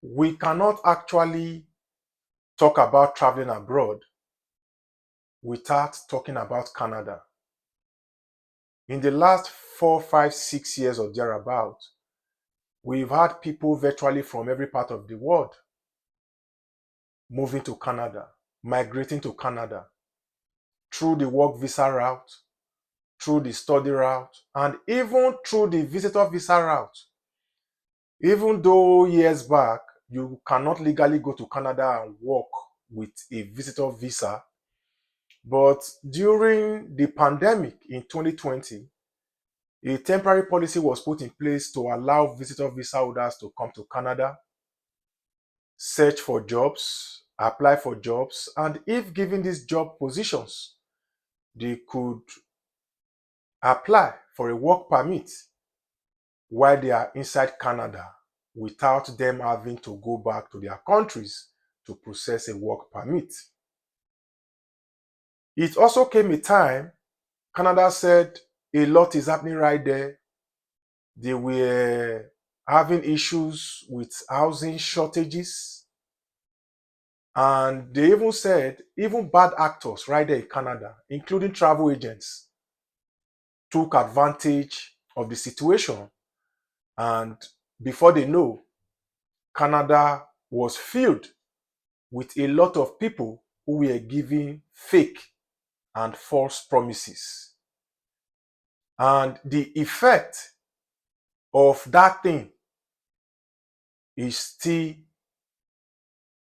we cannot actually talk about traveling abroad without talking about Canada. In the last 4, 5, 6 years or thereabout, we've had people virtually from every part of the world moving to Canada, migrating to Canada through the work visa route, through the study route, and even through the visitor visa route. Even though years back, you cannot legally go to Canada and work with a visitor visa, but during the pandemic in 2020, a temporary policy was put in place to allow visitor visa holders to come to Canada, search for jobs, apply for jobs, and if given these job positions, they could apply for a work permit while they are inside Canada without them having to go back to their countries to process a work permit. It also came a time Canada said a lot is happening right there. They were having issues with housing shortages. And they even said even bad actors right there in Canada, including travel agents, took advantage of the situation. And before they know, Canada was filled with a lot of people who were giving fake and false promises. And the effect of that thing is still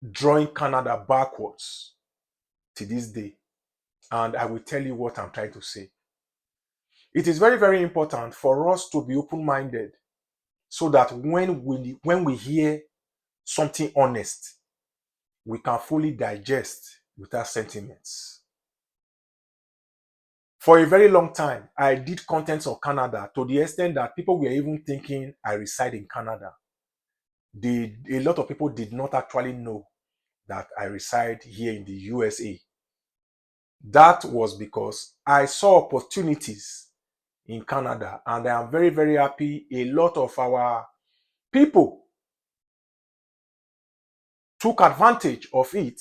drawing Canada backwards to this day. And I will tell you what I'm trying to say. It is very, very important for us to be open-minded so that when we hear something honest, we can fully digest without sentiments. For a very long time, I did contents on Canada to the extent that people were even thinking I reside in Canada. A lot of people did not actually know that I reside here in the USA. That was because I saw opportunities in Canada, and I am very, very happy a lot of our people took advantage of it,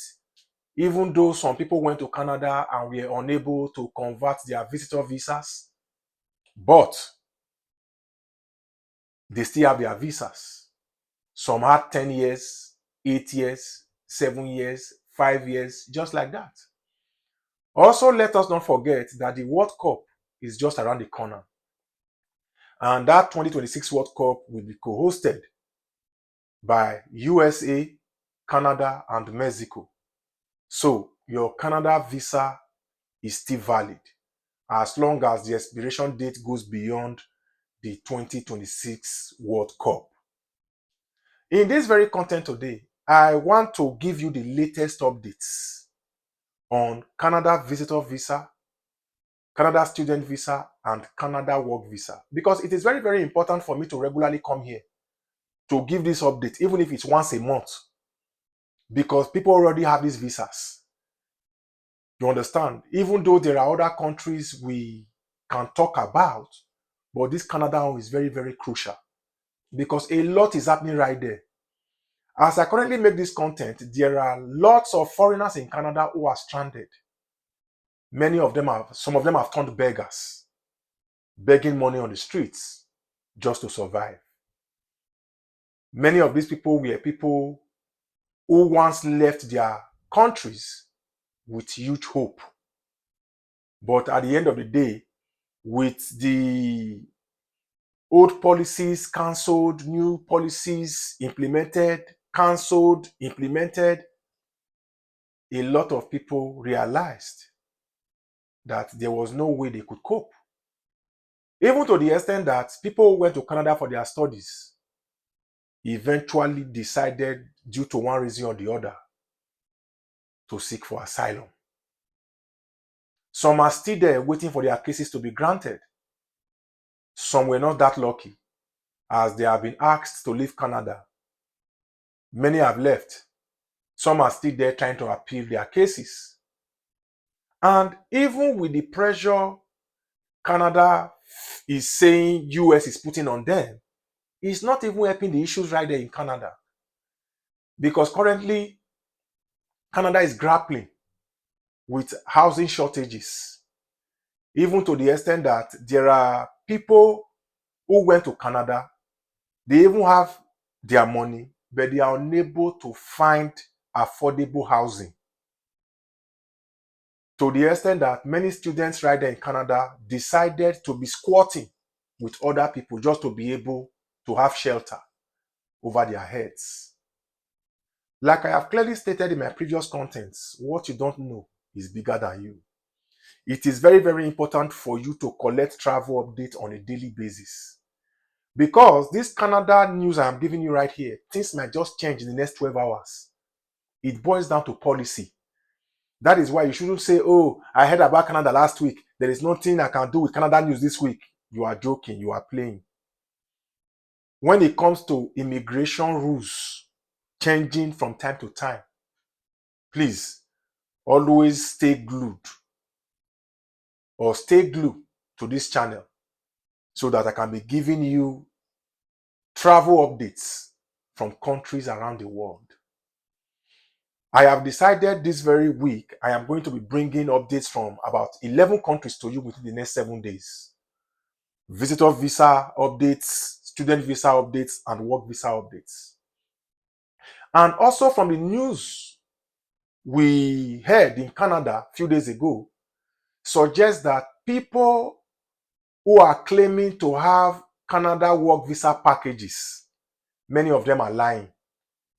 even though some people went to Canada and were unable to convert their visitor visas, but they still have their visas. Some had 10 years, 8 years, 7 years, 5 years, just like that. Also, let us not forget that the World Cup is just around the corner. And that 2026 World Cup will be co-hosted by USA, Canada, and Mexico. So your Canada visa is still valid as long as the expiration date goes beyond the 2026 World Cup. In this very content today, I want to give you the latest updates on Canada visitor visa, Canada student visa, and Canada work visa, because it is very, very important for me to regularly come here to give this update, even if it's once a month, because people already have these visas. You understand? Even though there are other countries we can talk about, but this Canada one is very, very crucial because a lot is happening right there. As I currently make this content, there are lots of foreigners in Canada who are stranded. Some of them have turned beggars, begging money on the streets just to survive. Many of these people were people who once left their countries with huge hope. But at the end of the day, with the old policies cancelled, new policies implemented, cancelled, implemented, a lot of people realized that there was no way they could cope. Even to the extent that people who went to Canada for their studies eventually decided, due to one reason or the other, to seek for asylum. Some are still there waiting for their cases to be granted. Some were not that lucky, as they have been asked to leave Canada. Many have left. Some are still there trying to appeal their cases. And even with the pressure Canada is saying US is putting on them, it's not even helping the issues right there in Canada. Because currently, Canada is grappling with housing shortages, even to the extent that there are people who went to Canada, they even have their money, but they are unable to find affordable housing. To the extent that many students right there in Canada decided to be squatting with other people just to be able to have shelter over their heads. Like I have clearly stated in my previous contents, what you don't know is bigger than you. It is very, very important for you to collect travel updates on a daily basis. Because this Canada news I'm giving you right here, things might just change in the next 12 hours. It boils down to policy. That is why you shouldn't say, oh, I heard about Canada last week. There is nothing I can do with Canada news this week. You are joking. You are playing. When it comes to immigration rules changing from time to time, please always stay glued to this channel so that I can be giving you travel updates from countries around the world. I have decided this very week I am going to be bringing updates from about 11 countries to you within the next 7 days. Visitor visa updates, student visa updates, and work visa updates. And also from the news we heard in Canada a few days ago, suggests that people who are claiming to have Canada work visa packages, many of them are lying.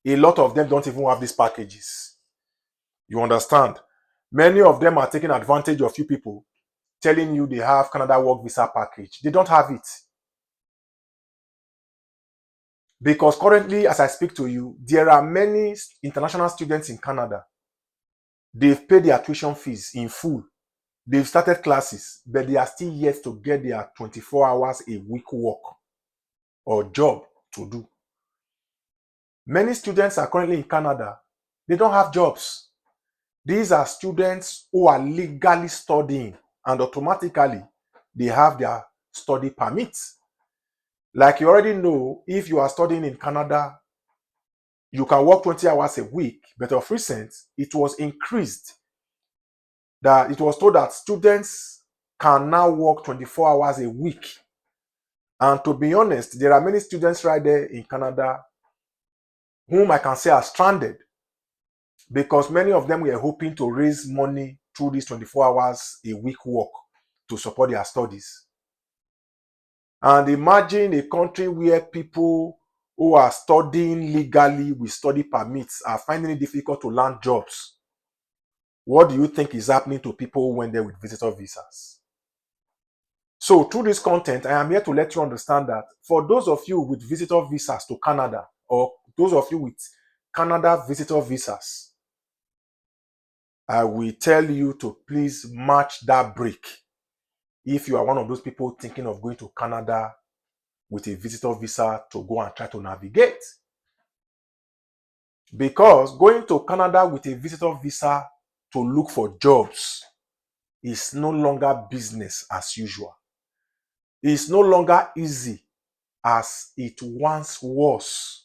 A lot of them don't even have these packages. You understand? Many of them are taking advantage of you people, telling you they have Canada work visa package. They don't have it. Because currently, as I speak to you, there are many international students in Canada. They've paid their tuition fees in full. They've started classes, but they are still yet to get their 24 hours a week work or job to do. Many students are currently in Canada. They don't have jobs. These are students who are legally studying, and automatically they have their study permits. Like you already know, if you are studying in Canada, you can work 20 hours a week, but of recent, it was increased. That it was told that students can now work 24 hours a week. And to be honest, there are many students right there in Canada whom I can say are stranded because many of them were hoping to raise money through these 24 hours a week work to support their studies. And imagine a country where people who are studying legally with study permits are finding it difficult to land jobs. What do you think is happening to people who went there with visitor visas? So through this content, I am here to let you understand that for those of you with visitor visas to Canada, or those of you with Canada visitor visas, I will tell you to please match that break if you are one of those people thinking of going to Canada with a visitor visa to go and try to navigate. Because going to Canada with a visitor visa to look for jobs is no longer business as usual. It's no longer easy as it once was.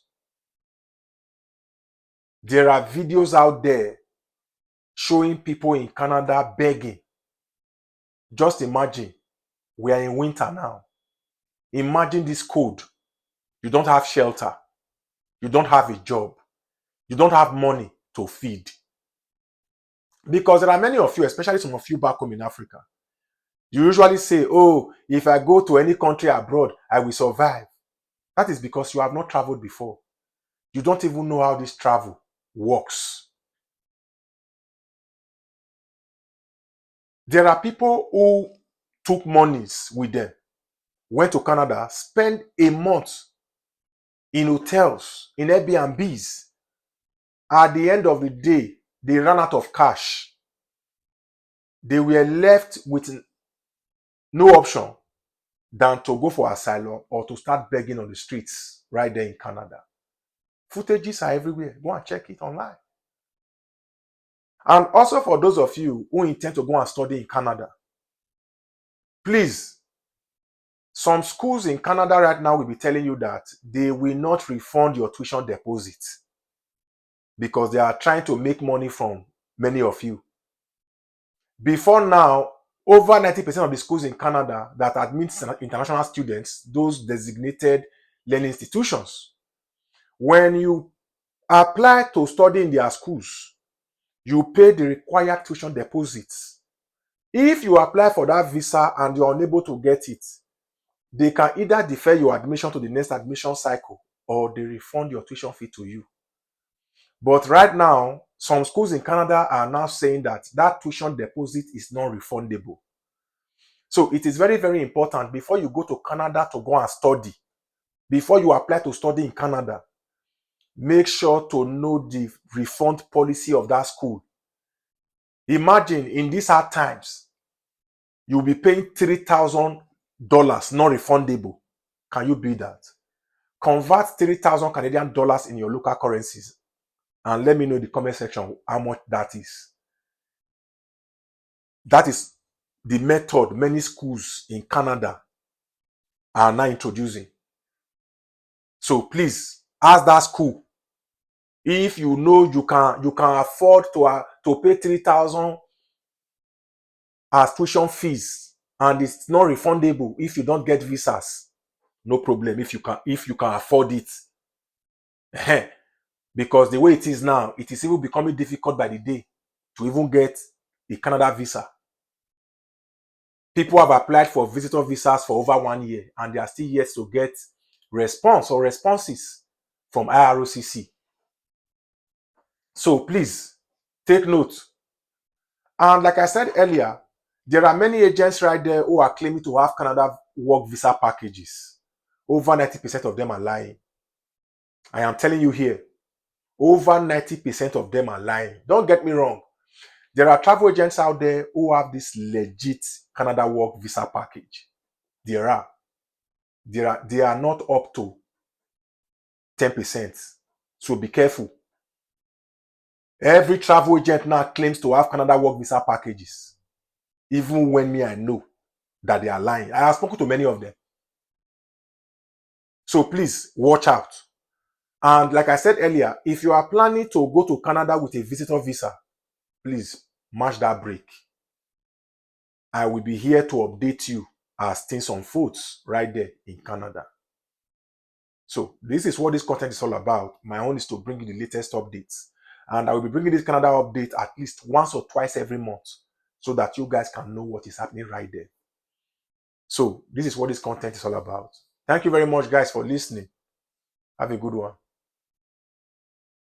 There are videos out there showing people in Canada begging. Just imagine, we are in winter now. Imagine this cold. You don't have shelter. You don't have a job. You don't have money to feed. Because there are many of you, especially some of you back home in Africa, you usually say, oh, if I go to any country abroad, I will survive. That is because you have not traveled before. You don't even know how this travel works. There are people who took monies with them, went to Canada, spent a month in hotels, in Airbnbs. At the end of the day, they ran out of cash. They were left with no option than to go for asylum or to start begging on the streets right there in Canada. Footages are everywhere. Go and check it online. And also for those of you who intend to go and study in Canada, please, some schools in Canada right now will be telling you that they will not refund your tuition deposit. because they are trying to make money from many of you. Before now, over 90% of the schools in Canada that admit international students, those designated learning institutions, when you apply to study in their schools, you pay the required tuition deposits. If you apply for that visa and you're unable to get it, they can either defer your admission to the next admission cycle or they refund your tuition fee to you. But right now, some schools in Canada are now saying that that tuition deposit is non-refundable. So it is very, very important before you go to Canada to go and study, before you apply to study in Canada, make sure to know the refund policy of that school. Imagine in these hard times, you'll be paying $3,000 non-refundable. Can you beat that? Convert 3,000 Canadian dollars in your local currencies and let me know in the comment section how much that is. That is the method many schools in Canada are now introducing. So please ask that school if you know you can afford to pay 3,000 as tuition fees and it's not refundable if you don't get visas. No problem if you can afford it. Because the way it is now, it is even becoming difficult by the day to even get a Canada visa. People have applied for visitor visas for over 1 year and they are still yet to get response or responses from IROCC. So please take note. And like I said earlier, there are many agents right there who are claiming to have Canada work visa packages. Over 90% of them are lying. I am telling you here, over 90% of them are lying. Don't get me wrong. There are travel agents out there who have this legit Canada work visa package. They are not up to 10%. So be careful. Every travel agent now claims to have Canada work visa packages. Even when I know that they are lying. I have spoken to many of them. So please watch out. And like I said earlier, if you are planning to go to Canada with a visitor visa, please match that break. I will be here to update you as things unfold right there in Canada. So this is what this content is all about. My own is to bring you the latest updates. And I will be bringing this Canada update at least once or twice every month so that you guys can know what is happening right there. So this is what this content is all about. Thank you very much, guys, for listening. Have a good one.